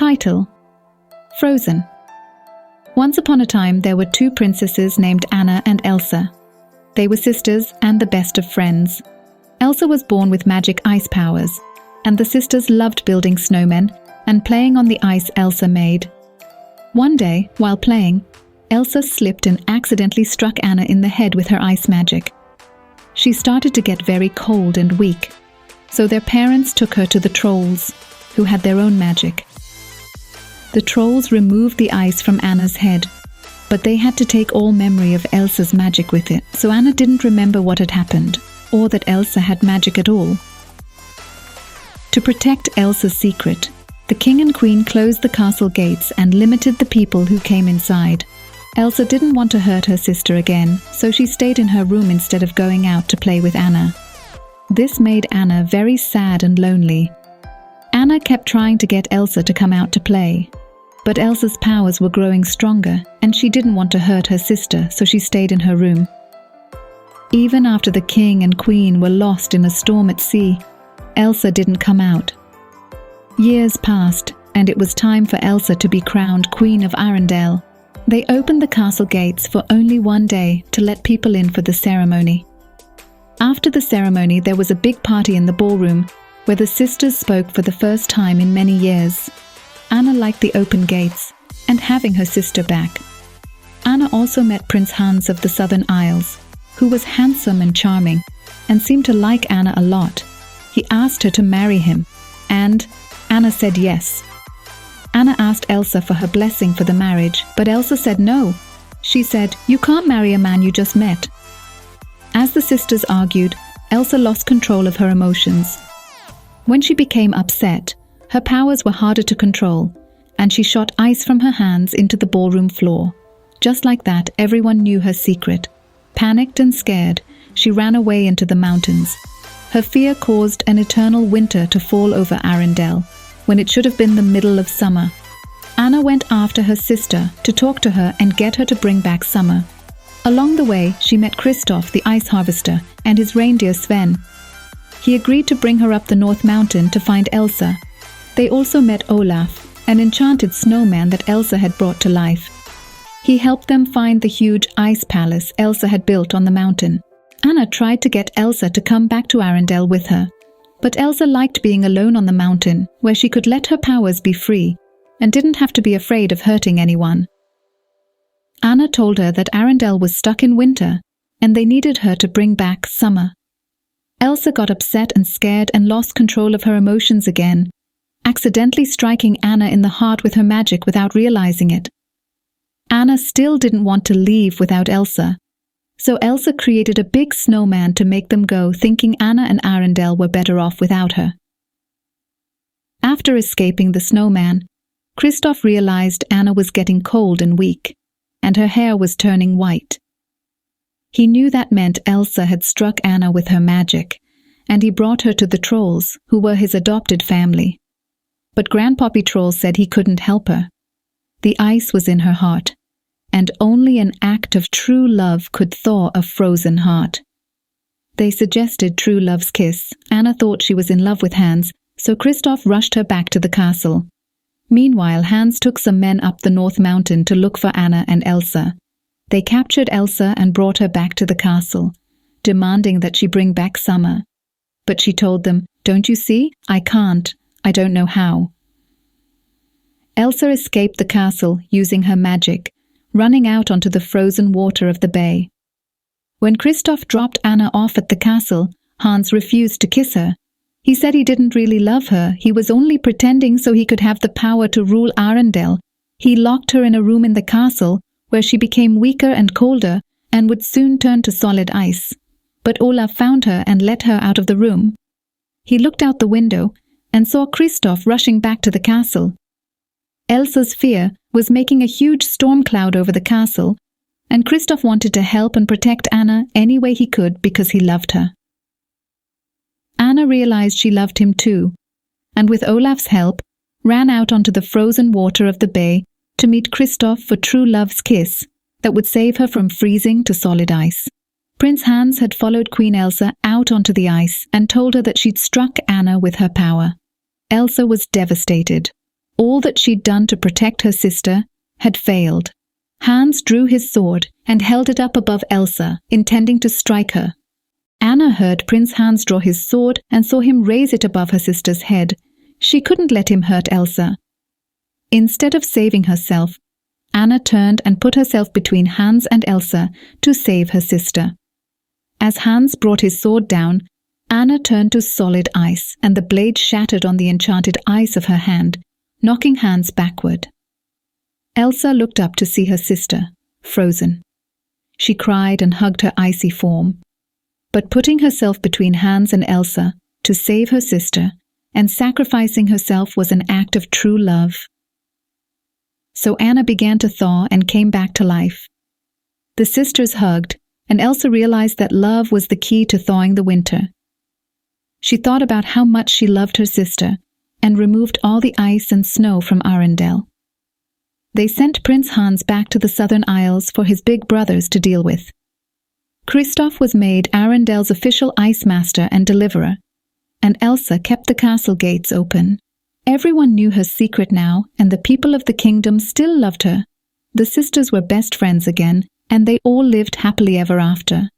Title: Frozen. Once upon a time there were two princesses named Anna and Elsa. They were sisters and the best of friends. Elsa was born with magic ice powers, and the sisters loved building snowmen and playing on the ice Elsa made. One day, while playing, Elsa slipped and accidentally struck Anna in the head with her ice magic. She started to get very cold and weak, so their parents took her to the trolls, who had their own magic. The trolls removed the ice from Anna's head, but they had to take all memory of Elsa's magic with it, so Anna didn't remember what had happened, or that Elsa had magic at all. To protect Elsa's secret, the king and queen closed the castle gates and limited the people who came inside. Elsa didn't want to hurt her sister again, so she stayed in her room instead of going out to play with Anna. This made Anna very sad and lonely. Anna kept trying to get Elsa to come out to play, but Elsa's powers were growing stronger and she didn't want to hurt her sister, so she stayed in her room. Even after the king and queen were lost in a storm at sea, Elsa didn't come out. Years passed, and it was time for Elsa to be crowned Queen of Arendelle. They opened the castle gates for only one day to let people in for the ceremony. After the ceremony, there was a big party in the ballroom where the sisters spoke for the first time in many years. Anna liked the open gates and having her sister back. Anna also met Prince Hans of the Southern Isles, who was handsome and charming and seemed to like Anna a lot. He asked her to marry him, and Anna said yes. Anna asked Elsa for her blessing for the marriage, but Elsa said no. She said, "You can't marry a man you just met." As the sisters argued, Elsa lost control of her emotions. When she became upset, her powers were harder to control, and she shot ice from her hands into the ballroom floor. Just like that, everyone knew her secret. Panicked and scared, she ran away into the mountains. Her fear caused an eternal winter to fall over Arendelle, when it should have been the middle of summer. Anna went after her sister to talk to her and get her to bring back summer. Along the way, she met Kristoff, the ice harvester, and his reindeer Sven. He agreed to bring her up the North Mountain to find Elsa. They also met Olaf, an enchanted snowman that Elsa had brought to life. He helped them find the huge ice palace Elsa had built on the mountain. Anna tried to get Elsa to come back to Arendelle with her, but Elsa liked being alone on the mountain, where she could let her powers be free and didn't have to be afraid of hurting anyone. Anna told her that Arendelle was stuck in winter and they needed her to bring back summer. Elsa got upset and scared and lost control of her emotions again, accidentally striking Anna in the heart with her magic without realizing it. Anna still didn't want to leave without Elsa, so Elsa created a big snowman to make them go, thinking Anna and Arendelle were better off without her. After escaping the snowman, Kristoff realized Anna was getting cold and weak, and her hair was turning white. He knew that meant Elsa had struck Anna with her magic, and he brought her to the trolls, who were his adopted family. But Grandpappy Troll said he couldn't help her. The ice was in her heart, and only an act of true love could thaw a frozen heart. They suggested true love's kiss. Anna thought she was in love with Hans, so Kristoff rushed her back to the castle. Meanwhile, Hans took some men up the North Mountain to look for Anna and Elsa. They captured Elsa and brought her back to the castle, demanding that she bring back summer. But she told them, "Don't you see? I can't. I don't know how." Elsa escaped the castle using her magic, running out onto the frozen water of the bay. When Kristoff dropped Anna off at the castle, Hans refused to kiss her. He said he didn't really love her, he was only pretending so he could have the power to rule Arendelle. He locked her in a room in the castle, where she became weaker and colder, and would soon turn to solid ice. But Olaf found her and let her out of the room. He looked out the window and saw Kristoff rushing back to the castle. Elsa's fear was making a huge storm cloud over the castle, and Kristoff wanted to help and protect Anna any way he could because he loved her. Anna realized she loved him too, and with Olaf's help, ran out onto the frozen water of the bay to meet Kristoff for true love's kiss that would save her from freezing to solid ice. Prince Hans had followed Queen Elsa out onto the ice and told her that she'd struck Anna with her power. Elsa was devastated. All that she'd done to protect her sister had failed. Hans drew his sword and held it up above Elsa, intending to strike her. Anna heard Prince Hans draw his sword and saw him raise it above her sister's head. She couldn't let him hurt Elsa. Instead of saving herself, Anna turned and put herself between Hans and Elsa to save her sister. As Hans brought his sword down, Anna turned to solid ice, and the blade shattered on the enchanted ice of her hand, knocking Hans backward. Elsa looked up to see her sister, frozen. She cried and hugged her icy form. But putting herself between Hans and Elsa to save her sister and sacrificing herself was an act of true love. So Anna began to thaw and came back to life. The sisters hugged, and Elsa realized that love was the key to thawing the winter. She thought about how much she loved her sister and removed all the ice and snow from Arendelle. They sent Prince Hans back to the southern isles for his big brothers to deal with. Kristoff was made Arendelle's official ice master and deliverer, and Elsa kept the castle gates open. Everyone knew her secret now, and the people of the kingdom still loved her. The sisters were best friends again, and they all lived happily ever after.